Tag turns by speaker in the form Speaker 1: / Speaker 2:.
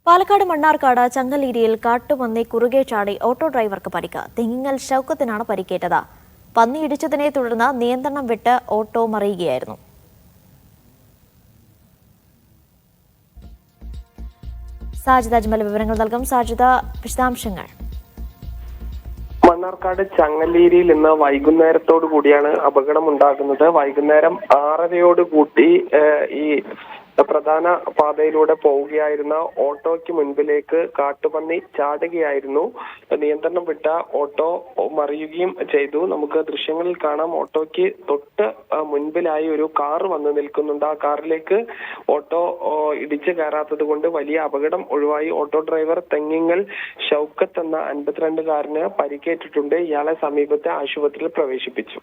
Speaker 1: പാലക്കാട് മണ്ണാർക്കാട് ചങ്ങലേരിയിൽ കാട്ടുപന്നി കുറുകെ ചാടി ഓട്ടോ ഡ്രൈവർക്ക് പരിക്ക്. തെങ്ങിങ്ങൽ ഷൗക്കത്തിനാണ് പരിക്കേറ്റത്. പന്നി ഇടിച്ചതിനെ തുടർന്ന് നിയന്ത്രണം വിട്ട് ഓട്ടോ മറിയുകയായിരുന്നു. സാജിദ അജ്മൽ വിവരങ്ങൾ നൽകും. സാജിദ, വിശദാംശങ്ങൾ.
Speaker 2: മണ്ണാർക്കാട് ചങ്ങലേരിയിൽ ഇന്ന് വൈകുന്നേരത്തോടു കൂടിയാണ് അപകടം ഉണ്ടാകുന്നത്. വൈകുന്നേരം 6:30 ഈ പ്രധാന പാതയിലൂടെ പോവുകയായിരുന്ന ഓട്ടോയ്ക്ക് മുൻപിലേക്ക് കാട്ടുപന്നി ചാടുകയായിരുന്നു. നിയന്ത്രണം വിട്ട ഓട്ടോ മറിയുകയും ചെയ്തു. നമുക്ക് ദൃശ്യങ്ങളിൽ കാണാം, ഓട്ടോയ്ക്ക് തൊട്ട് മുൻപിലായി ഒരു കാർ വന്ന് നിൽക്കുന്നുണ്ട്. ആ കാറിലേക്ക് ഓട്ടോ ഇടിച്ചു കയറാത്തത് കൊണ്ട് വലിയ അപകടം ഒഴിവായി. ഓട്ടോ ഡ്രൈവർ തെങ്ങിങ്ങൽ ഷൗക്കത്ത് എന്ന 52-കാരന് പരിക്കേറ്റിട്ടുണ്ട്. ഇയാളെ സമീപത്തെ ആശുപത്രിയിൽ പ്രവേശിപ്പിച്ചു.